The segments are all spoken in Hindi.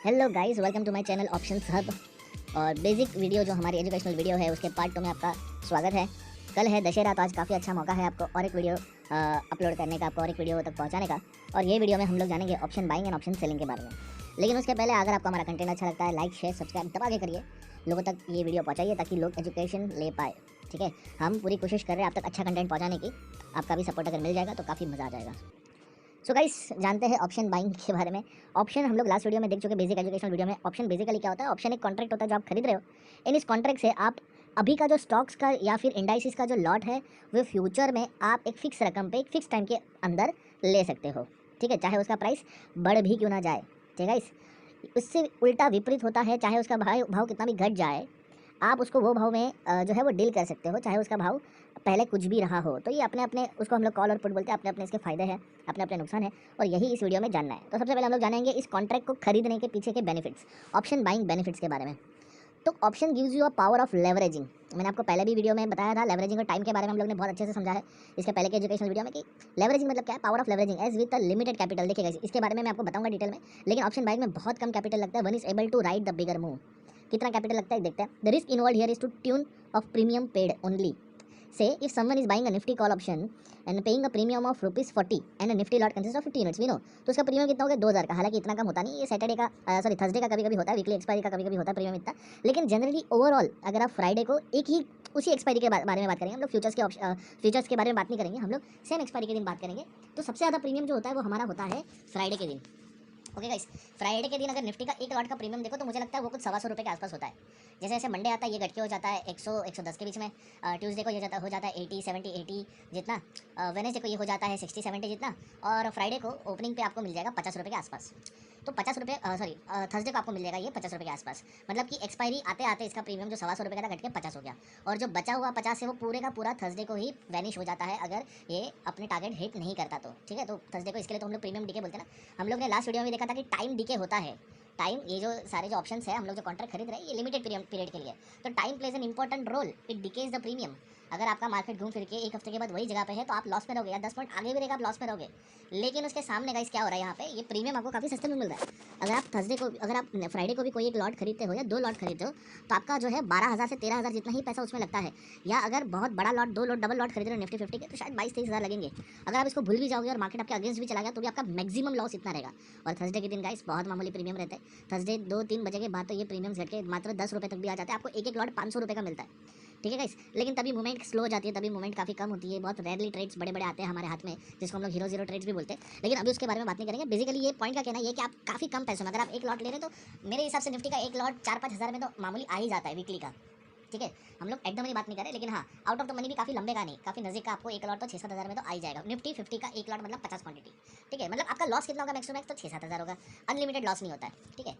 Hello guys, welcome to my channel options hub. और बेसिक वीडियो जो हमारी एजुकेशनल वीडियो है उसके पार्ट 2 में आपका स्वागत है। कल है दशहरा, तो आज काफ़ी अच्छा मौका है आपको और एक वीडियो अपलोड करने का, आपको और एक वीडियो तक पहुंचाने का। और ये वीडियो में हम लोग जानेंगे option buying and option selling के बारे में। लेकिन उसके पहले अगर आपको हमारा कंटेंट अच्छा लगता है, लाइक शेयर सब्सक्राइब दबा के करिए, लोगों तक ये वीडियो पहुँचाइए ताकि लोग एजुकेशन ले पाए। ठीक है, हम पूरी कोशिश कर रहे हैं आप तक अच्छा कंटेंट पहुँचाने की। आपका भी सपोर्ट अगर मिल जाएगा तो काफ़ी मज़ा आ जाएगा। सो गाइस, जानते हैं ऑप्शन बाइंग के बारे में। ऑप्शन हम लोग लास्ट वीडियो में देख चुके, बेसिक एजुकेशनल वीडियो में। ऑप्शन बेसिकली क्या होता है? ऑप्शन एक कॉन्ट्रैक्ट होता है जो आप खरीद रहे हो। इन इस कॉन्ट्रैक्ट से आप अभी का जो स्टॉक्स का या फिर इंडाइसिस का जो लॉट है वो फ्यूचर में आप एक फिक्स रकम पे एक फिक्स टाइम के अंदर ले सकते हो। ठीक है, चाहे उसका प्राइस बढ़ भी क्यों ना जाए। ठीक है गाइस, उससे उल्टा विपरीत होता है, चाहे उसका भाव कितना भी घट जाए, आप उसको वो भाव में जो है वो डील कर सकते हो, चाहे उसका भाव पहले कुछ भी रहा हो। तो ये अपने अपने, उसको हम लोग कॉल और पुट बोलते हैं, अपने अपने इसके फ़ायदे हैं, अपने अपने नुकसान है, और यही इस वीडियो में जानना है। तो सबसे पहले हम लोग जानेंगे इस कॉन्ट्रैक्ट को खरीदने के पीछे के बेनिफिट्स, ऑप्शन बाइंग बेनिफिट्स के बारे में। तो option gives you a power of leveraging. मैंने आपको पहले भी वीडियो में बताया था, लेवरेजिंग और टाइम के बारे में हम लोग ने बहुत अच्छे से समझा है इसके पहले के एजुकेशनल वीडियो में, कि लेवरेजिंग मतलब क्या है, power of leveraging edge with a limited capital. देखिएगा, इसके बारे में मैं आपको बताऊंगा डिटेल में, लेकिन ऑप्शन बाइंग में बहुत कम कैपिटल लगता है। One is able to ride the bigger move. कितना कैपिटल लगता है देखते हैं। The risk involve here is to tune of premium paid only. So if someone is buying a Nifty call option and paying a premium of ₹40 and a Nifty lot consist of 50 units, we know, तो उसका प्रीमियम कितना हो गया? 2000 का। हालांकि इतना कम होता नहीं, ये सैटरडे का सॉरी थर्सडे का कभी कभी होता है, वीकली एक्सपायरी का कभी कभी होता है प्रीमियम इतना। लेकिन जनरली ओवरऑल अगर आप फ्राइडे को एक ही उसी एक्सपायरी के बारे में बात करेंगे, हम लोग फ्यूचर्स के बारे में बात नहीं करेंगे, हम लोग सेम एक्सपायरी के दिन बात करेंगे। तो सबसे ज़्यादा प्रीमियम जो होता है वो हमारा होता है फ्राइडे के दिन। ओके गाइस, फ्राइडे के दिन अगर निफ्टी का एक लॉट का प्रीमियम देखो तो मुझे लगता है वो कुछ ₹125 के आसपास होता है। जैसे जैसे मंडे आता है ये घट के हो जाता है 100 110 के बीच में। ट्यूसडे को ये हो जाता है 80 70 80 जितना। वेनेसडे को ये हो जाता है 60 70 जितना। और फ्राइडे को ओपनिंग पे आपको मिल जाएगा ₹50 के आसपास। तो ₹50 सॉरी थर्सडे को आपको मिल जाएगा ये ₹50 के आसपास। मतलब कि एक्सपायरी आते आते इसका प्रीमियम जो ₹125 का था घट के 50 हो गया। और जो बचा हुआ 50 है वो पूरे का पूरा थर्सडे को ही वैनिश हो जाता है, अगर ये अपने टारगेट हिट नहीं करता तो। ठीक है, तो थर्सडे को इसके लिए तो हम लोग प्रीमियम डीके बोलते हैं ना। हम लोग ने लास्ट वीडियो में देखा था कि टाइम डीके होता है। टाइम, ये जो सारे जो ऑप्शंस है हम लोग जो कॉन्ट्रैक्ट खरीद रहे हैं ये लिमिटेड पीरियड के लिए। तो time plays an important role, it decays the premium. अगर आपका मार्केट घूम फिर के एक हफ्ते के बाद वही जगह पे है तो आप लॉस में रहोगे, या 10 पॉइंट आगे भी रहेगा आप लॉस में रहोगे। लेकिन उसके सामने गाइस क्या हो रहा है, यहाँ पे ये प्रीमियम आपको काफ़ी सस्ते में मिल रहा है। अगर आप थर्सडे को, अगर आप फ्राइडे को भी कोई एक लॉट खरीदते हो या 2 लॉट खरीदते हो तो आपका जो है 12,000 से 13,000 जितना ही पैसा उसमें लगता है। या अगर बहुत बड़ा लॉट, 2 लॉट, डबल लॉट खरीद रहे हो निफ्टी 50 के, तो शायद 22-23,000 लगेंगे। अगर आप इसको भूल भी जाओगे और मार्केट आपके अगेंस्ट भी चला गया तो भी आपका मैक्सिमम लॉस इतना रहेगा। और थर्सडे के दिन गाइस बहुत मामूली प्रीमियम रहते हैं। थर्सडे 2-3 बजे के बाद तो ये प्रीमियम घट के मात्र ₹10 तक भी आ जाता है। आपको एक एक लॉट ₹500 का मिलता है। ठीक है गाइस, लेकिन तभी मूवमेंट स्लो हो जाती है, तभी मूवमेंट काफ़ी कम होती है। बहुत रेयरली ट्रेड्स बड़े बड़े आते हैं हमारे हाथ में, जिसको हम लोग हीरो जीरो ट्रेड्स भी बोलते हैं। लेकिन अभी उसके बारे में बात नहीं करेंगे। बेसिकली ये पॉइंट का कहना है कि आप काफ़ी कम पैसों में, अगर आप एक लॉट ले रहे हैं तो मेरे हिसाब से निफ्टी का एक लॉट 4-5 हज़ार में तो मामूली आ ही जाता है वीकली का। ठीक है, हम लोग एकदम ही बात नहीं करें, लेकिन हाँ, आउट ऑफ द मनी भी काफ़ी लंबे का नहीं, काफ़ी नज़दीक का आपको एक लॉट तो 6-7 हज़ार में तो आ ही जाएगा। निफ्टी 50 का एक लॉट मतलब 50 क्वांटिटी। ठीक है, मतलब आपका लॉस कितना होगा? मैक्स टू मैक्स तो 6-7 हज़ार होगा। अनलिमिटेड लॉस नहीं होता है। ठीक है,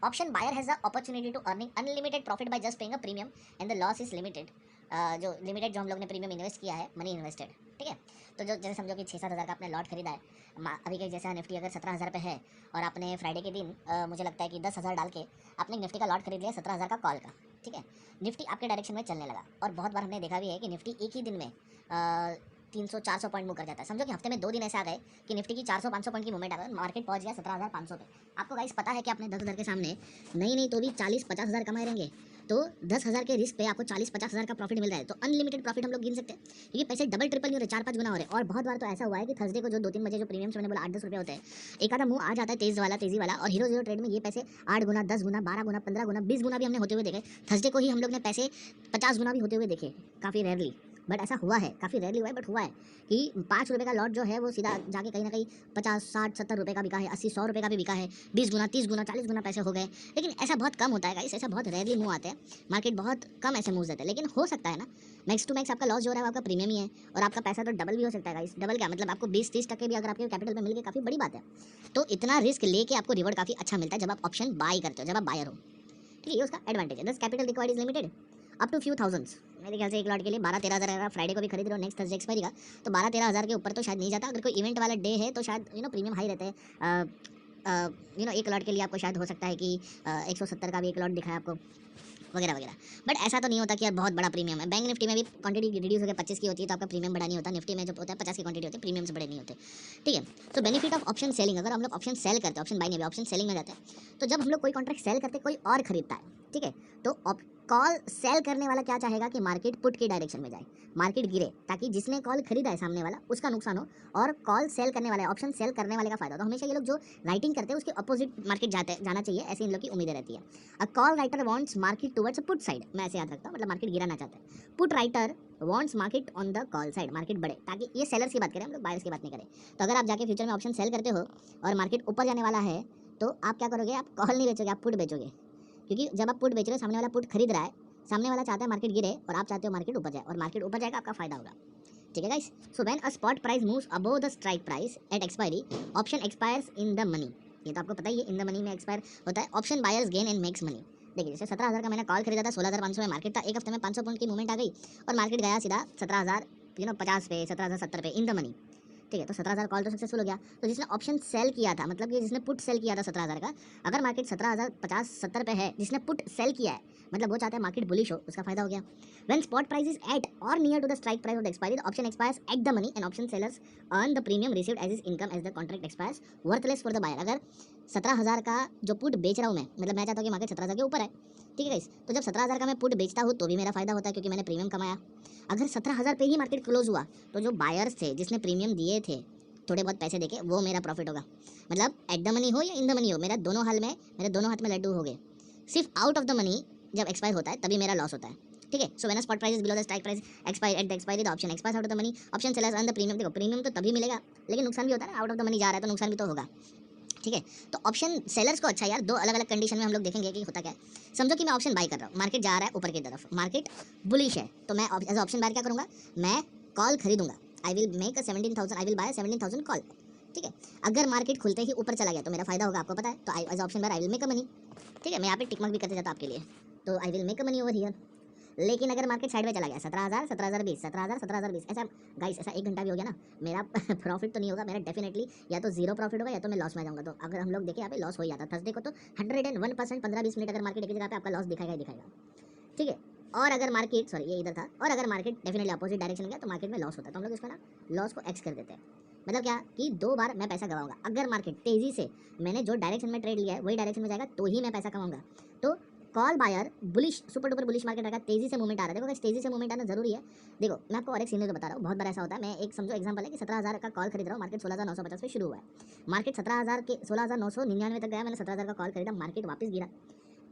option buyer has the opportunity to earning unlimited profit by just paying a premium and the loss is limited. जो लिमिटेड, जो हम लोग ने प्रीमियम इन्वेस्ट किया है, मनी इन्वेस्टेड। ठीक है, तो जो जैसे समझो कि 6-7 हज़ार का आपने लॉट खरीदा है, अभी के जैसा निफ्टी अगर 17,000 पे है और आपने फ्राइडे के दिन मुझे लगता है कि 10,000 डाल के आपने निफ्टी का लॉट खरीद लिया 17,000 का कॉल का। ठीक है, निफ्टी आपके डायरेक्शन में चलने लगा और बहुत बार हमने देखा भी है कि निफ्टी एक ही दिन में 300-400 पॉइंट मूव कर जाता है। समझो कि हफ्ते में 2 दिन ऐसे आ गए कि निफ्टी की 400-500 पॉइंट की मूवमेंट आ गई, मार्केट पहुंच गया 17,500 पे। आपको गाइस पता है कि आपने 10,000 के सामने नहीं तो भी 40-50 हज़ार कमाए रहेंगे, तो 10,000 के रिस्क पे आपको 40-50 हज़ार का प्रॉफिट मिल रहा है। तो अनलिमिटेड प्रॉफिट हम लोग गिन सकते हैं, क्योंकि पैसे डबल ट्रिपल नहीं हो रहे, 4-5 गुना हो रहे हैं। और बहुत बार तो ऐसा हुआ है कि थर्सडे को जो 2-3 बजे जो प्रीमियम मैंने बोला 8-10 रुपये होते हैं, एक आधा मुंह आ जाता है तेज़ी वाला, और हीरो जीरो ट्रेड में ये पैसे 8 गुना, 10 गुना, 12 गुना, 15 गुना, 20 गुना भी हमने होते हुए देखे। थर्सडे को ही हम लोग ने पैसे 50 गुना भी होते हुए देखे, काफ़ी रेयरली, बट ऐसा हुआ है, काफ़ी रेयरली हुआ है, बट हुआ है कि ₹5 का लॉट जो है वो सीधा जाके कहीं ना कहीं 50, 60, 70 रुपये का बिका है, 80, 100 रुपये का भी बिका है, 20 गुना, 30 गुना, 40 गुना पैसे हो गए। लेकिन ऐसा बहुत कम होता है गाइस, ऐसा बहुत रेयरली मूव आते हैं, मार्केट बहुत कम ऐसे मूव देते हैं। लेकिन हो सकता है ना, मैक्स टू मैक्स आपका लॉस जो हो रहा है वो आपका प्रीमियम ही है, और आपका पैसा तो डबल भी हो सकता है गाइस। डबल क्या मतलब, आपको 20-30% भी अगर आपके कैपिटल में मिल गए, काफ़ी बड़ी बात है। तो इतना रिस्क लेके आपको रिवॉर्ड काफ़ी अच्छा मिलता है जब आप ऑप्शन बाई करते हो, जब आप बायर हो। ठीक है, ये उसका एडवांटेज है। Thus capital required is limited up to few thousands. मेरे ख्याल से एक लॉट के लिए 12-13 हज़ार, अगर फ्राइडे को भी खरीद रहे हो नेक्स्ट थर्सडे एक्सपायरी का, तो 12-13 हज़ार के ऊपर तो शायद नहीं जाता। अगर कोई इवेंट वाला डे है तो शायद प्रीमियम हाई रहते हैं। एक लॉट के लिए आपको शायद हो सकता है कि 170 का भी एक लॉट दिखाया आपको, वगैरह वगैरह। बट ऐसा तो नहीं होता कि यार बहुत बड़ा प्रीमियम है। बैंक निफ्टी में भी क्वांटिटी रिड्यूस होकर 25 की होती है तो आपका प्रीमियम बड़ा नहीं होता। निफ्टी में जो होता है 50 की क्वांटिटी होती है, प्रीमियम से बड़े नहीं होते, ठीक है। तो बेनिफिट ऑफ ऑप्शन सेलिंग, अगर हम लोग ऑप्शन सेल करते हैं, ऑप्शन बाई नहीं, ऑप्शन सेलिंग में जाते हैं, तो जब हम लोग कोई कॉन्ट्रैक्ट सेल करते हैं कोई और खरीदता है, ठीक है, तो कॉल सेल करने वाला क्या चाहेगा कि मार्केट पुट की डायरेक्शन में जाए, मार्केट गिरे, ताकि जिसने कॉल खरीदा है सामने वाला उसका नुकसान हो और कॉल सेल करने वाले, ऑप्शन सेल करने वाले का फायदा। तो हमेशा ये लोग जो राइटिंग करते हैं उसके अपोजिट मार्केट जाना चाहिए, ऐसी इन लोग की उम्मीदें रहती है। A call writer wants market towards put side, मैं ऐसे याद रखता हूँ, मतलब मार्केट गिराना चाहते हैं। Put writer wants market on the call side, market बढ़े, ताकि ये सेलर्स की बात करें, हम लोग बायर्स की बात नहीं करें। तो अगर आप जाके फ्यूचर में ऑप्शन सेल करते हो और मार्केट ऊपर जाने वाला है तो आप क्या करोगे, आप कॉल नहीं बेचोगे, आप पुट बेचोगे, क्योंकि जब आप पुट बेच रहे हो सामने वाला पुट खरीद रहा है, सामने वाला चाहता है मार्केट गिरे और आप चाहते हो मार्केट ऊपर जाए, और मार्केट ऊपर जाएगा आपका फायदा होगा, ठीक है guys. So when a spot price moves above the strike price at expiry, option expires in the money, ये तो आपको पता ही है, इन द मनी में एक्सपायर होता है। Option buyers gain and makes money. देखिए जैसे 17,000 का मैंने कॉल खरीदा था, 16,500 में मार्केट था, एक हफ्ते में 500 पॉइंट की मूवमेंट आ गई और मार्केट गया सीधा 17,050 पे, 17,070 पे इन द मनी, ठीक है। तो 17,000 कॉल तो सक्सेसफुल हो गया। तो जिसने ऑप्शन सेल किया था, मतलब कि जिसने पुट सेल किया था 17,000 का, अगर मार्केट 17,050-70 पे है, जिसने पुट सेल किया है मतलब वो चाहता है मार्केट बुलिश हो, उसका फायदा हो गया। When spot price is at or near to the strike price of the expiry, the option expires at the money and option sellers earn the premium received as is income as the contract expires worthless for the buyer. अगर 17,000 का जो पुट बेच रहा हूँ मैं, मतलब मैं चाहता हूँ कि मार्केट 17,000 के ऊपर है, ठीक है गाइस, तो जब 17,000 का मैं पुट बेचता हूँ तो भी मेरा फायदा होता है क्योंकि मैंने प्रीमियम कमाया। अगर 17,000 पे ही मार्केट क्लोज हुआ तो जो बायर्स थे, जिसने प्रीमियम दिए थे थोड़े बहुत पैसे देके, वो मेरा प्रॉफिट होगा। मतलब एट द मनी हो या इन द मनी हो, मेरा दोनों हाल में, मेरे दोनों हाथ में लड्डू हो गए। सिर्फ आउट ऑफ द मनी जब एक्सपायर होता है तभी मेरा लॉस होता है, ठीक है। So when spot price is below the strike price expire at the expiry, the option expires out of the money, option sellers earn the premium. देखो प्रीमियम तो तभी मिलेगा, लेकिन नुकसान भी होता है ना, आउट ऑफ द मनी जा रहा है तो नुकसान भी तो होगा, ठीक है। तो ऑप्शन सेलर्स को अच्छा यार दो अलग अलग कंडीशन में हम लोग देखेंगे कि होता क्या है। समझो कि मैं ऑप्शन बाय कर रहा हूँ, मार्केट जा रहा है ऊपर की तरफ, मार्केट बुलिश है, तो मैं एज ऑप्शन बायर क्या करूँगा, मैं कॉल खरीदूंगा। I will make 17,000, I will buy 17,000 call, ठीक है। अगर मार्केट खुलते ही ऊपर चला गया तो मेरा फायदा होगा, आपको पता है, तो as option buyer I will make a money, ठीक है। मैं यहाँ पे टिक मार्क भी करते जाता आपके लिए, तो आई will make a money over here. लेकिन अगर मार्केट साइड में चला गया 17,000, 17,020, 17,000, 17,020, ऐसा गाइस, ऐसा 1 घंटा भी हो गया ना, मेरा प्रॉफिट तो नहीं होगा, मेरा डेफिनेटली या तो जीरो प्रॉफिट होगा या तो मैं लॉस में जाऊंगा। तो अगर हम लोग देखें यहाँ पे लॉस हो ही जाता है थर्सडे को, तो 101% 15-20 मिनट अगर मार्केट एक जगह पे आपका लॉस दिखाएगा ही दिखाएगा, ठीक है। और अगर मार्केट, सॉरी ये इधर था, और अगर मार्केट डेफिनेटली अपोजिट डायरेक्शन में गया तो मार्केट में लॉस होता है। तो हम लोग इसको ना लॉस को एक्स कर देते हैं, मतलब क्या कि 2 बार मैं पैसा गवाऊंगा। अगर मार्केट तेजी से, मैंने जो डायरेक्शन में ट्रेड लिया है वही डायरेक्शन में जाएगा तो ही मैं पैसा कमाऊंगा। तो call buyer bullish, super duper bullish market रहेगा, तेजी से मूवमेंट आ रहा है। देखो तेजी से मूवमेंट आना जरूरी है। देखो मैं आपको और एक सीनियर बता रहा हूँ, बहुत बार ऐसा होता है। मैं एक समझो एग्जांपल है कि 17,000 का कॉल खरीद रहा हूँ, मार्केट 16,950 पे शुरू हुआ है, मार्केट 17,000 के 16,999 तक गया, मैंने 17,000 का कॉल खरीदा, मार्केट वापस गिरा,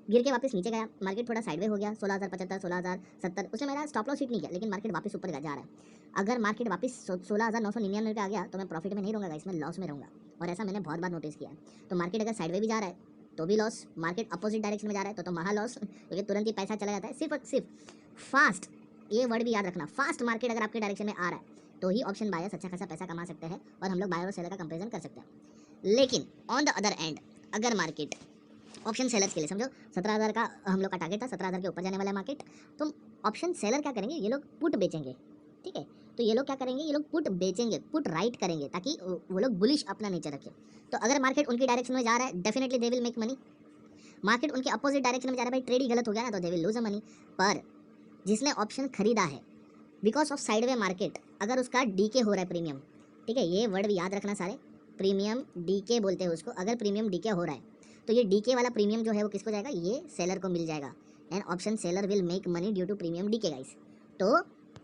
गिर के वापस नीचे गया, मार्केट थोड़ा साइडवे हो गया 16,075, 16,070, उसने मेरा स्टॉप लॉस हिट नहीं किया, लेकिन मार्केट वापस ऊपर जा रहा है। अगर मार्केट वापस 16,999 पे आ गया तो मैं प्रॉफिट में नहीं रहूँगा, इसमें लॉस में रहूँगा, और ऐसा मैंने बहुत बार नोटिस किया है। तो मार्केट अगर साइडवे भी जा रहा है तो भी लॉस, मार्केट अपोजिट डायरेक्शन में जा रहा है तो महा लॉस, क्योंकि तुरंत ही पैसा चला जाता है। सिर्फ और सिर्फ फास्ट, ये वर्ड भी याद रखना, फास्ट मार्केट अगर आपके डायरेक्शन में आ रहा है तो ही ऑप्शन बायर्स अच्छा खासा पैसा कमा सकते हैं और हम लोग बायर और सेलर का कंपेरिजन कर सकते हैं। लेकिन ऑन द अदर एंड, अगर मार्केट ऑप्शन सेलर्स के लिए समझो 17,000 का हम लोग का टारगेट था, 17,000 के ऊपर जाने वाला मार्केट, तो ऑप्शन सेलर क्या करेंगे, ये लोग पुट बेचेंगे, ठीक है। तो ये लोग क्या करेंगे, ये लोग पुट बेचेंगे, पुट राइट करेंगे, ताकि वो लोग बुलिश अपना नेचर रखें। तो अगर मार्केट उनकी डायरेक्शन में जा रहा है definitely they will make money, market उनके अपोजिट डायरेक्शन में जा रहा है, भाई ट्रेड ही गलत हो गया ना, तो they will lose a money. पर जिसने ऑप्शन खरीदा है बिकॉज ऑफ साइडवे मार्केट, अगर उसका डीके हो रहा है प्रीमियम, ठीक है, ये वर्ड भी याद रखना सारे, प्रीमियम डीके बोलते हैं उसको। अगर प्रीमियम डीके हो रहा है तो ये डीके वाला प्रीमियम जो है वो किसको जाएगा, ये सेलर को मिल जाएगा, and option seller will make money due to premium decay guys. तो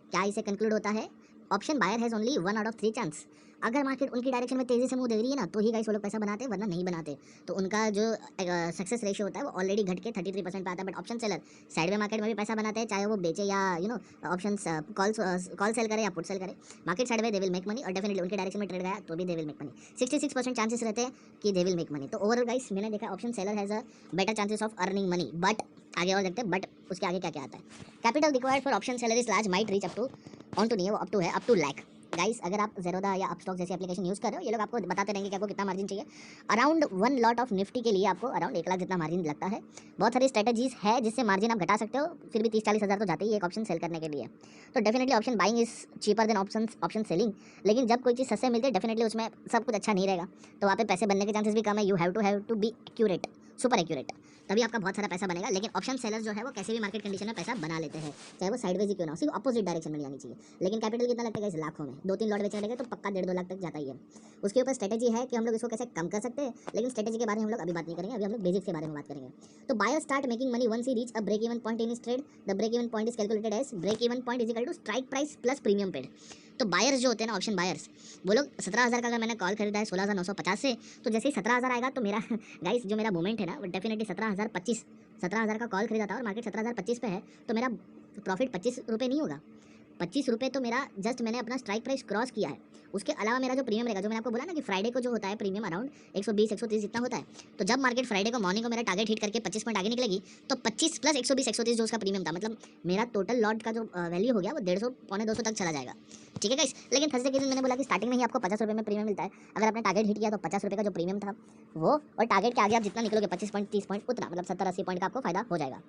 क्या इसे कंक्लूड होता है, option buyer has only 1 out of 3 chance. अगर मार्केट उनकी डायरेक्शन में तेजी से मूव दे रही है ना तो ही गाइस वो लोग पैसा बनाते हैं, वरना नहीं बनाते। तो उनका जो सक्सेस रेशियो होता है वो ऑलरेडी घट के 33% पे आता है। बट ऑप्शन सेलर साइड में मार्केट में भी पैसा बनाते हैं, चाहे वो बेचे या ऑप्शन कॉल सेल करे या पुट सेल करे, मार्केट साइड में दे विल मेक मनी, और डेफिनेटली उनके डायरेक्शन में ट्रेड गया तो भी they will make money. 66% chances रहते हैं कि दे विल मेक मनी। तो ओवरऑल गाइस मैंने देखा option seller has a better chances of earning money. But आगे और देखते हैं, बट उसके आगे क्या क्या आता है। Capital required for option seller is large, might reach up to, on to नहीं है वो, अप टू है, अप टू लाख। गाइस अगर आप ज़ेरोधा या अपस्टॉक जैसी एप्लीकेशन यूज़ कर रहे हो, ये लोग आपको बताते रहेंगे कि आपको कितना मार्जिन चाहिए। अराउंड 1 लॉट ऑफ निफ्टी के लिए आपको अराउंड 1 लाख जितना मार्जिन लगता है। बहुत सारी स्ट्रेटजीज है जिससे मार्जिन आप घटा सकते हो, फिर भी 30-40 हज़ार तो जाते ही एक ऑप्शन सेल करने के लिए। तो definitely option buying is cheaper than option selling. लेकिन जब कोई चीज़ सस्ते मिलती है डेफिनेटली उसमें सब कुछ अच्छा नहीं रहेगा, तो वहाँ पे पैसे बनने के चांसेस भी कम है। You have to be accurate super accurate, तभी आपका बहुत सारा पैसा बनेगा। लेकिन ऑप्शन सेलर जो है वो कैसे भी मार्केट कंडीशन में पैसा बना लेते हैं, चाहे वो साइडवेज ही क्यों ना हो, सिर्फ अपोजिट डायरेक्शन में जानी चाहिए। लेकिन कैपिटल कितना लगता है इस लाखों में, 2-3 लॉट बेचने लगे तो पक्का 1.5-2 लाख तक जाता ही है। उसके ऊपर स्ट्रेटेजी है कि हम लोग इसको कैसे कम कर सकते हैं, लेकिन स्ट्रेटेजी के बारे में हम लोग अभी बात नहीं करेंगे, अभी हम लोग बेसिक्स के बारे में बात करेंगे। तो buyer start making money once he reach a break even point in his trade. The break even point is calculated as break even point is equal to strike price plus premium paid. तो बायर्स जो होते हैं ना, ऑप्शन बायर्स, वो लोग 17,000 का अगर मैंने कॉल खरीदा है 16,950 से, तो जैसे ही 17,000 आएगा तो मेरा गाइस जो मेरा मूवमेंट है ना वो डेफिनेटली 17,025 का कॉल खरीदा था और मार्केट 17,025 पे है, तो मेरा प्रॉफिट 25 रुपये नहीं होगा, 25 रुपये तो मेरा जस्ट मैंने अपना स्ट्राइक प्राइस क्रॉस किया है। उसके अलावा मेरा जो प्रीमियम रहेगा, जो मैंने आपको बोला ना कि फ्राइडे को जो होता है प्रीमियम अराउंड 120-130 जितना होता है, तो जब मार्केट फ्राइडे को मॉर्निंग को मेरा टारगेट हिट करके 25 पॉइंट आगे निकलेगी, तो 25 प्लस 120-130 जो उसका प्रीमियम था, मतलब मेरा टोटल लॉट का जो वैल्यू हो गया वो 150 पौने 200 तक चला जाएगा। ठीक है गाइस, लेकिन थर्सडे के दिन मैंने बोला कि स्टार्टिंग में ही आपको 50 रुपये में प्रीमियम मिलता है। अगर आपने टारगेट हिट किया तो 50 रुपये का जो प्रीमियम था वो, और टारगेट के आगे आप जितना निकलोगे 25 पॉइंट 30 पॉइंट उतना, मतलब 70-80 पॉइंट का आपको फायदा हो जाएगा।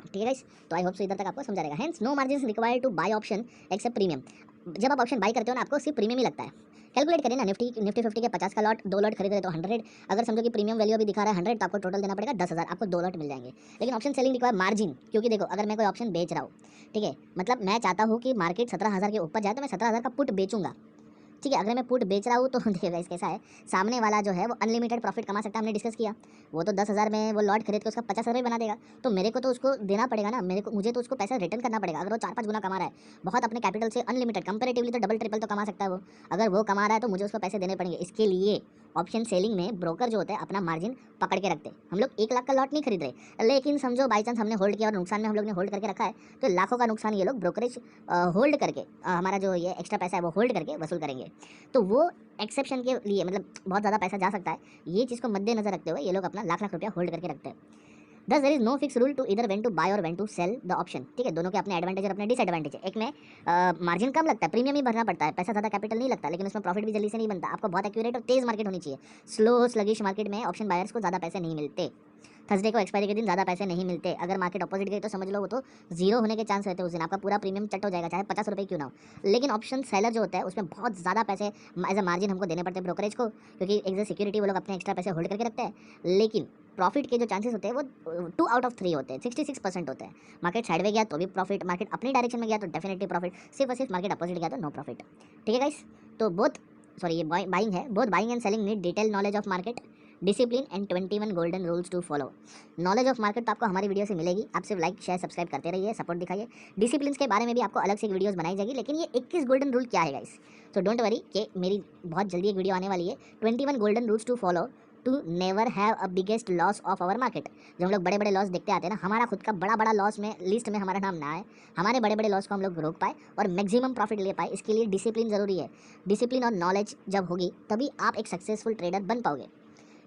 ठीक है गाइस, तो आई होप सो इधर तक आपको समझा रहेगा। Hence no margin required to buy option except premium. जब आप ऑप्शन बाय करते हो ना, आपको सिर्फ प्रीमियम ही लगता है। कैलकुलेट करें ना, निफ्टी 50 के 50 का लॉट 2 लॉट खरीदे तो 100, अगर समझो कि प्रीमियम वैल्यू अभी दिखा रहा है 100, तो आपको टोटल देना पड़ेगा 10,000, आपको 2 लॉट मिल जाएंगे। लेकिन ऑप्शन सेलिंग रिक्वायर मार्जिन, क्योंकि देखो अगर मैं कोई ऑप्शन बेच रहा हूँ, ठीक है, मतलब मैं चाहता हूँ कि मार्केट 17,000 के ऊपर जाए तो मैं 17,000 का पुट बेचूंगा। ठीक है, अगर मैं पुट बेच रहा हूँ तो देखिए गाइस कैसा है, सामने वाला जो है वो अनलिमिटेड प्रॉफिट कमा सकता है, हमने डिस्कस किया। वो तो 10,000 में वो लॉट खरीद के उसका 50,000 बना देगा, तो मेरे को तो उसको देना पड़ेगा ना, मुझे तो उसको पैसा रिटर्न करना पड़ेगा। अगर वो 4-5 गुना कमा रहा है बहुत अपने कैपिटल से, अनलिमिटेड कंपेरेटिवली तो डबल ट्रिपल तो कमा सकता है वो, अगर वो कमा रहा है तो मुझे उसको पैसे देने पड़ेंगे। इसके लिए ऑप्शन सेलिंग में ब्रोकर जो होता है अपना मार्जिन पकड़ के रखते हैं। हम लोग 1 लाख का लॉट नहीं खरीद रहे, लेकिन समझो बाई चांस हमने होल्ड किया और नुकसान में हम लोग ने होल्ड करके रखा है, तो लाखों का नुकसान ये लोग ब्रोकरेज होल्ड करके हमारा जो ये एक्स्ट्रा पैसा है वो होल्ड करके वसूल करेंगे। तो वो एक्सेप्शन के लिए, मतलब बहुत ज़्यादा पैसा जा सकता है, ये चीज़ को मद्देनजर रखते हुए ये लोग अपना लाख लाख रुपया होल्ड करके रखते हैं। Thus there is no fix rule to either when to buy और when to sell the option. ठीक है, दोनों के अपने एडवांटेज और अपने डिसएडवांटेज है। एक में मार्जिन कम लगता है, प्रीमियम ही भरना पड़ता है, पैसा ज़्यादा कैपिटल नहीं लगता, लेकिन उसमें प्रॉफिट भी जल्दी से नहीं बनता। आपको बहुत एक्यूरेट और तेज़ मार्केट होनी चाहिए। स्लो स्लगिश मार्केट में ऑप्शन बायर्स को ज़्यादा पैसे नहीं मिलते, थर्सडे को एक्सपायरी के दिन ज़्यादा पैसे नहीं मिलते। अगर मार्केट अपोजिट गई तो समझ लो वो तो जीरो होने के चांस रहते हैं उस दिन, आपका पूरा प्रीमियम चट हो जाएगा, चाहे 50 रुपये क्यों ना हो। लेकिन ऑप्शन सेलर जो होता है उसमें बहुत ज़्यादा पैसे एज अ मार्जिन हमको देने पड़ते हैं ब्रोकरेज को, क्योंकि एज अ सिक्योरिटी वो लोग अपने एक्स्ट्रा पैसे होल्ड करके रखते हैं। लेकिन प्रॉफिट के जो चांसेस होते हैं वो 2 आउट ऑफ 3 होते हैं, 66% होते हैं। मार्केट साइड में गया तो भी प्रॉफिट, मार्केट अपनी डायरेक्शन में गया तो डेफिनेटली प्रॉफिट, सिर्फ और सिर्फ मार्केट अपोजिट गया तो नो प्रॉफिट। ठीक है गाइस, तो बोथ सॉरी ये बाइंग है, both buying and selling need detail knowledge of market, discipline and 21 golden rules to follow. Knowledge of market तो आपको हमारी वीडियो से मिलेगी, आप सिर्फ लाइक शेयर सब्सक्राइब करते रहिए, सपोर्ट दिखाइए। डिसिप्लिन के बारे में भी आपको अलग से एक वीडियोस बनाई जाएगी, लेकिन ये 21 गोल्डन रूल क्या है गाइस, तो डोंट वरी कि मेरी बहुत जल्दी एक वीडियो आने वाली है, 21 golden rules to follow to never have a biggest loss of our market. जो हम लोग बड़े बड़े लॉस देखते आते हैं ना, हमारा खुद का बड़ा बड़ा लॉस में लिस्ट में हमारा नाम ना आए, हमारे बड़े बड़े लॉस को हम लोग रोक पाए और मैक्सिमम प्रॉफिट ले पाए, इसके लिए डिसिप्लिन ज़रूरी है। डिसिप्लिन और नॉलेज जब होगी तभी आप एक सक्सेसफुल ट्रेडर बन पाओगे।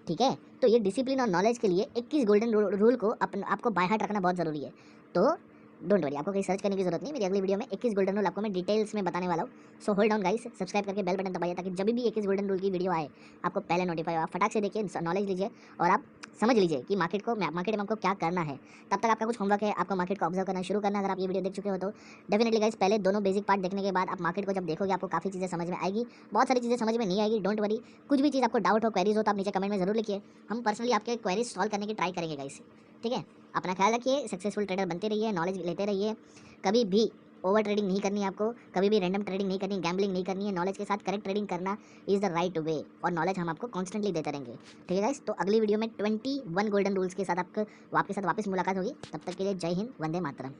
ठीक है, तो ये डिसिप्लिन और नॉलेज के लिए 21 गोल्डन रूल को आपको बाय हार्ट रखना बहुत ज़रूरी है। तो डोंट वरी, आपको कहीं सर्च करने की जरूरत नहीं, मेरी अगली वीडियो में 21 गोल्डन रूल आपको मैं डिटेल्स में बताने वाला हूँ। So hold on guys, subscribe करके बेल बटन दबाइए ताकि जब भी 21 गोल्डन रूल की वीडियो आए आपको पहले नोटिफाई हो। आप फटाक से देखिए, नॉलेज लीजिए और आप समझ लीजिए कि मार्केट में आपको क्या करना है। तब तक आपका कुछ होमवर्क है, आपको मार्केट को ऑब्जर्व करना शुरू करना है। अगर आप ये वीडियो देख चुके हो तो डेफिनेटली गाइस, पहले दोनों बेसिक पार्ट देखने के बाद आप मार्केट को जब देखोगे आपको काफ़ी चीज़ें समझ में आएगी, बहुत सारी चीज़ें समझ में नहीं आएगी। डोंट वरी, कुछ भी चीज़ आपको डाउट हो, क्वेरीज हो तो आप नीचे कमेंट में जरूर लिखिए, हम पर्सनली आपके क्वेरीज सॉल्व करने की ट्राई करेंगे गाइस। ठीक है, अपना ख्याल रखिए, सक्सेसफुल ट्रेडर बनते रहिए, नॉलेज लेते रहिए, कभी भी ओवर ट्रेडिंग नहीं करनी है आपको, कभी भी रैंडम ट्रेडिंग नहीं करनी, गैम्बलिंग नहीं करनी है। नॉलेज के साथ करेक्ट ट्रेडिंग करना इज़ द राइट वे, और नॉलेज हम आपको कॉन्स्टेंटली देते रहेंगे। ठीक है गाइस, तो अगली वीडियो में 21 गोल्डन रूल्स के साथ आपके साथ वापस मुलाकात होगी। तब तक के लिए जय हिंद, वंदे मातरम।